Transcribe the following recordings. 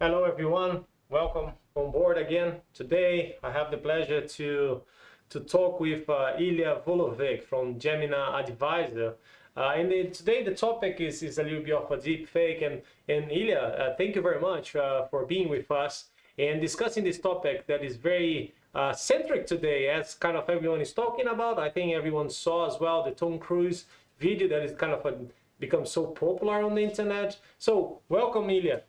Hello, everyone. Welcome on board again. Today, I have the pleasure to talk with Ilya Volovic from Gemini Advisor. Today, the topic is a little bit of a deep fake. And Ilya, thank you very much for being with us and discussing this topic that is very centric today, as kind of everyone is talking about. I think everyone saw as well the Tom Cruise video that is kind of become so popular on the internet. So, welcome, Ilya.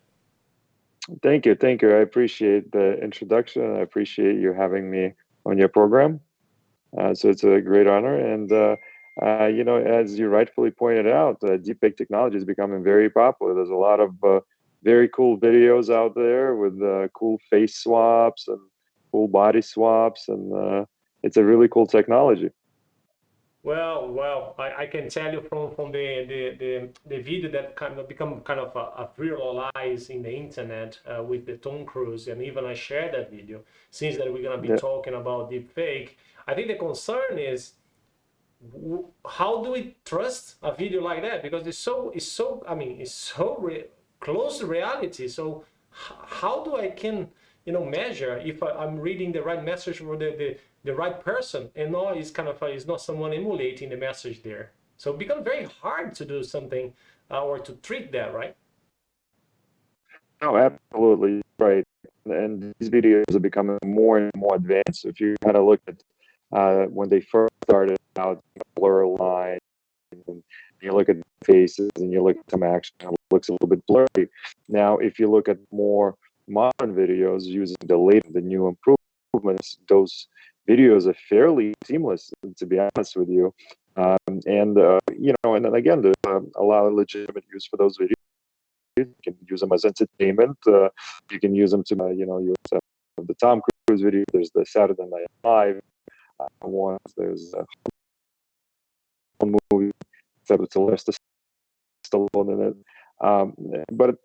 Thank you. Thank you. I appreciate the introduction. I appreciate you having me on your program. So it's a great honor. As you rightfully pointed out, deepfake technology is becoming very popular. There's a lot of very cool videos out there with cool face swaps and cool body swaps, and it's a really cool technology. I can tell you from the video that kind of become kind of a viralized in the internet with the Tom Cruise, and even I shared that video. Since that we're gonna be Yeah. talking about deep fake, I think the concern is how do we trust a video like that? Because it's so I mean it's so close to reality. So how do I can measure if I'm reading the right message for the right person and not is kind of is not someone emulating the message there. So it becomes very hard to do something or to treat that, right? No, absolutely right. And these videos are becoming more and more advanced. If you kind of look at when they first started out, blur lines, and you look at faces and you look at some action, it looks a little bit blurry. Now, if you look at more modern videos using the new improvements, those videos are fairly seamless, to be honest with you. And then again, there's a lot of legitimate use for those videos. You can use them as entertainment. You can use them to, use the Tom Cruise video. There's the Saturday Night Live ones. There's a movie that with Sylvester Stallone in it. But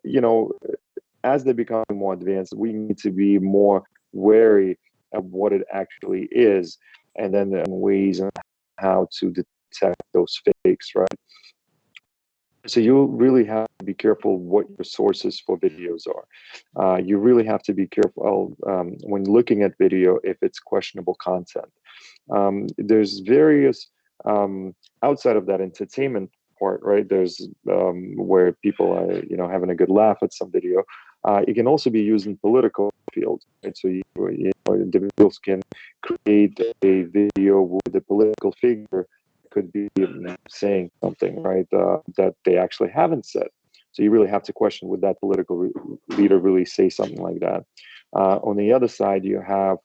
as they become more advanced, we need to be more wary of what it actually is, and then ways on how to detect those fakes, right? So you really have to be careful what your sources for videos are. You really have to be careful when looking at video if it's questionable content. There's various outside of that entertainment part, right? There's where people are, having a good laugh at some video. It can also be used in political fields, right? So individuals can create a video with a political figure could be saying something, right, that they actually haven't said. So you really have to question would that political leader really say something like that. On the other side, you have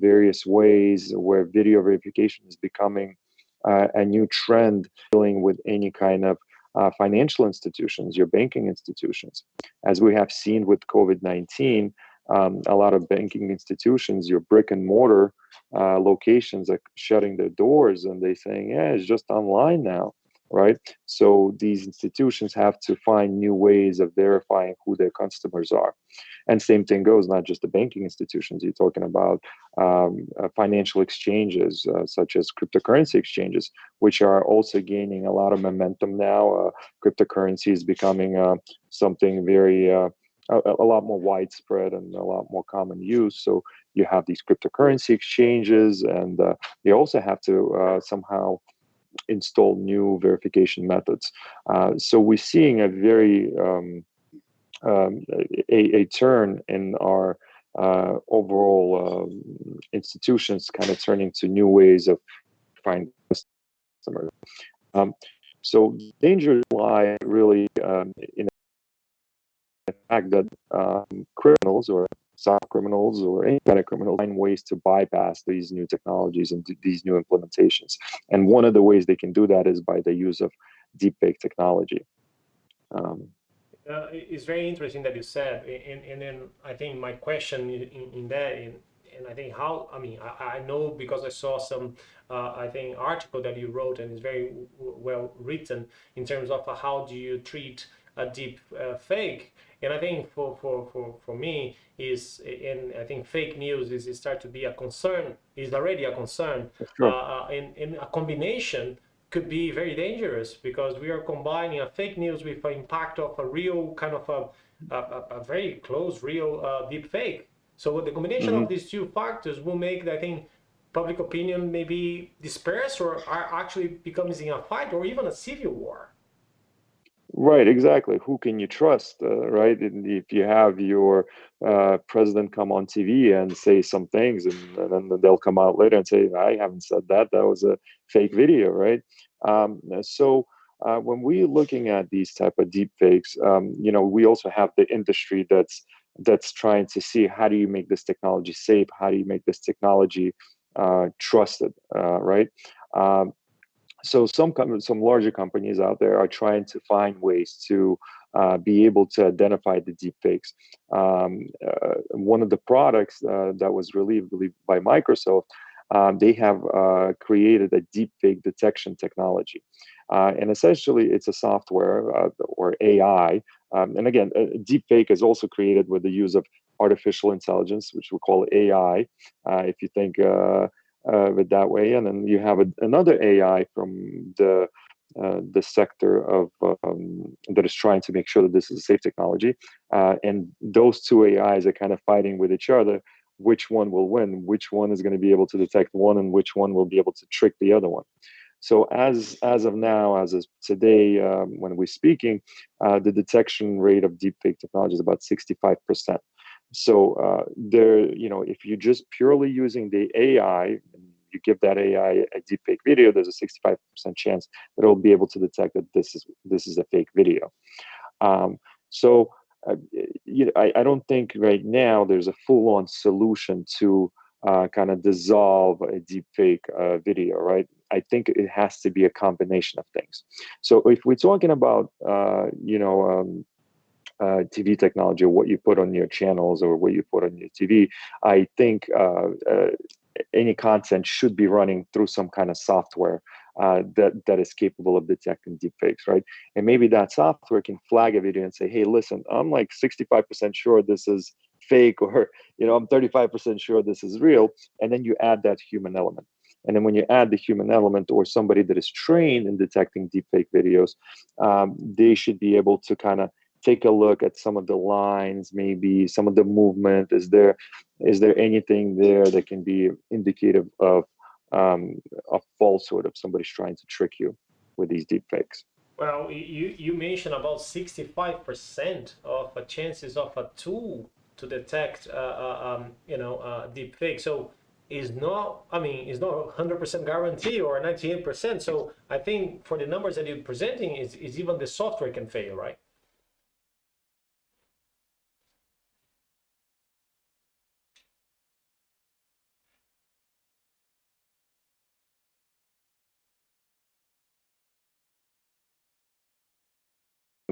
various ways where video verification is becoming a new trend dealing with any kind of financial institutions, your banking institutions. As we have seen with COVID 19, a lot of banking institutions, your brick and mortar locations are shutting their doors and they're saying, yeah, it's just online now, right? So these institutions have to find new ways of verifying who their customers are. And same thing goes, not just the banking institutions, you're talking about financial exchanges, such as cryptocurrency exchanges, which are also gaining a lot of momentum now. Cryptocurrency is becoming something very a lot more widespread and a lot more common use. So you have these cryptocurrency exchanges, and they also have to somehow install new verification methods. So we're seeing a very a turn in our overall institutions, kind of turning to new ways of finding customers. Um, so dangers lie really in the fact that criminals or cyber criminals or any kind of criminals find ways to bypass these new technologies and these new implementations. And one of the ways they can do that is by the use of deepfake technology. Um, It's very interesting that you said, and then I think my question in that, and I think how, I mean, I know because I saw some, I think, article that you wrote, and it's very well written in terms of how do you treat a deep fake. And I think for me is, and I think fake news is start to be a concern, is already a concern, sure. in a combination could be very dangerous because we are combining a fake news with an impact of a real kind of a very close, real deep fake. So the combination Hmm. of these two factors will make, I think, public opinion maybe disperse or actually becomes in a fight or even a civil war. Right, exactly. Who can you trust, right? And if you have your president come on TV and say some things, and then they'll come out later and say, "I haven't said that. That was a fake video," right? So when we're looking at these type of deep fakes, we also have the industry that's trying to see how do you make this technology safe? How do you make this technology trusted, right? Um, so some larger companies out there are trying to find ways to be able to identify the deepfakes. One of the products that was released by Microsoft, they have created a deepfake detection technology, and essentially it's a software or AI. And again, deepfake is also created with the use of artificial intelligence, which we call AI. If you think it that way. And then you have another AI from the sector of that is trying to make sure that this is a safe technology. And those two AIs are kind of fighting with each other. Which one will win? Which one is going to be able to detect one, and which one will be able to trick the other one? So as of now, as of today, when we're speaking, the detection rate of deepfake technology is about 65%. So if you're just purely using the AI, and you give that AI a deepfake video, there's a 65% chance that it'll be able to detect that this is a fake video. Um, so I don't think right now there's a full-on solution to kind of dissolve a deepfake video, right? I think it has to be a combination of things. So if we're talking about, TV technology, or what you put on your channels or what you put on your TV, I think any content should be running through some kind of software that is capable of detecting deepfakes, right? And maybe that software can flag a video and say, "Hey, listen, I'm like 65% sure this is fake," or I'm 35% sure this is real, and then you add that human element. And then when you add the human element or somebody that is trained in detecting deepfake videos, they should be able to kind of take a look at some of the lines, maybe some of the movement. Is there anything there that can be indicative of a falsehood, of somebody's trying to trick you with these deep fakes? Well, you mentioned about 65% of chances of a tool to detect, deep fake. So it's not 100% guarantee or 98%. So I think for the numbers that you're presenting, is even the software can fail, right?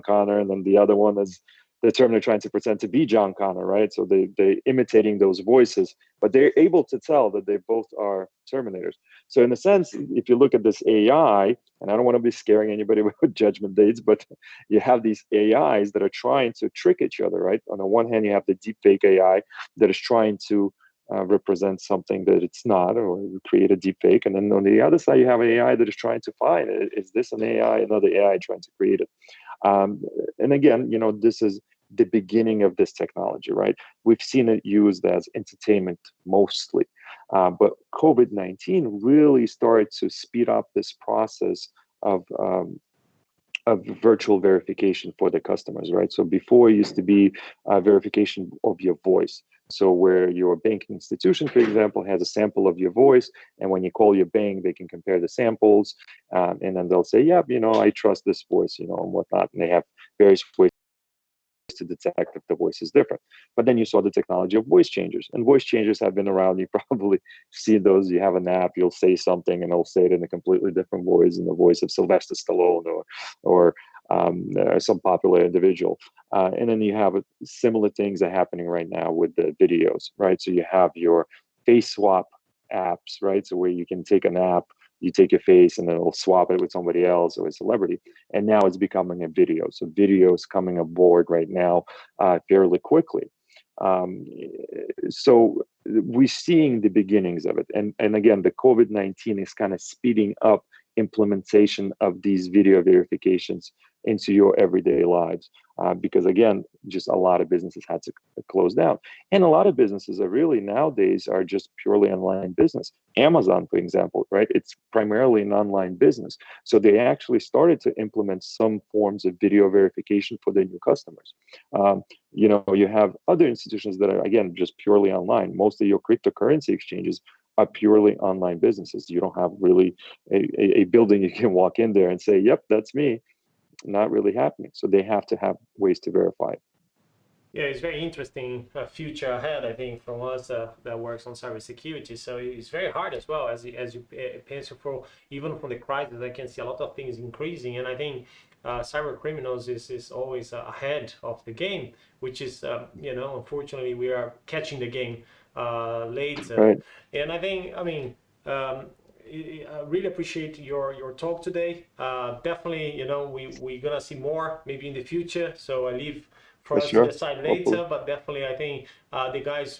Connor, and then the other one is the Terminator trying to pretend to be John Connor, right? So they imitating those voices, but they're able to tell that they both are Terminators. So in a sense, if you look at this AI, and I don't want to be scaring anybody with judgment dates, but you have these AIs that are trying to trick each other, right? On the one hand, you have the deepfake AI that is trying to represent something that it's not, or create a deep fake. And then on the other side, you have an AI that is trying to find, is this an AI, another AI trying to create it? Um, and again, this is the beginning of this technology, right? We've seen it used as entertainment mostly. But COVID-19 really started to speed up this process of virtual verification for the customers, right? So before it used to be verification of your voice. So where your banking institution, for example, has a sample of your voice, and when you call your bank, they can compare the samples, and then they'll say, "Yeah, I trust this voice," and whatnot. And they have various ways to detect if the voice is different. But then you saw the technology of voice changers, and voice changers have been around. You probably see those. You have an app, you'll say something, and it'll say it in a completely different voice, in the voice of Sylvester Stallone or some popular individual. And then you have similar things are happening right now with the videos, right? So you have your face swap apps, right? So where you can take an app, you take your face, and then it'll swap it with somebody else or a celebrity. And now it's becoming a video. So video is coming aboard right now fairly quickly. Um, so we're seeing the beginnings of it. And again, the COVID-19 is kind of speeding up implementation of these video verifications into your everyday lives. Because again, just a lot of businesses had to close down, and a lot of businesses are really nowadays are just purely online business. Amazon, for example, right? It's primarily an online business, so they actually started to implement some forms of video verification for their new customers. You have other institutions that are again just purely online. Most of your cryptocurrency exchanges are purely online businesses. You don't have really a building you can walk in there and say, "Yep, that's me." Not really happening. So they have to have ways to verify it. Yeah, it's very interesting future ahead, I think, from us that works on cybersecurity. So it's very hard as well as you answer for even from the crisis. I can see a lot of things increasing, and I think cyber criminals is always ahead of the game, which is unfortunately we are catching the game later. Right. And I think um, I really appreciate your talk today. Definitely, we're gonna see more maybe in the future. So I leave for For us to sure. decide Hopefully. later, but definitely I think the guys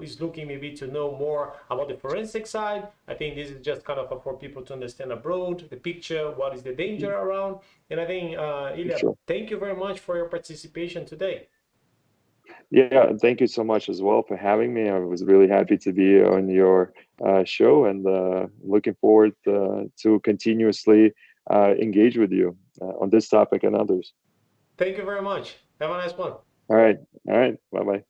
is looking maybe to know more about the forensic side. I think this is just kind of for people to understand abroad the picture, what is the danger around. And I think For Ilya, sure. thank you very much for your participation today. Yeah, thank you so much as well for having me. I was really happy to be on your show, and looking forward to continuously engage with you on this topic and others. Thank you very much. Have a nice one. All right. All right. Bye bye.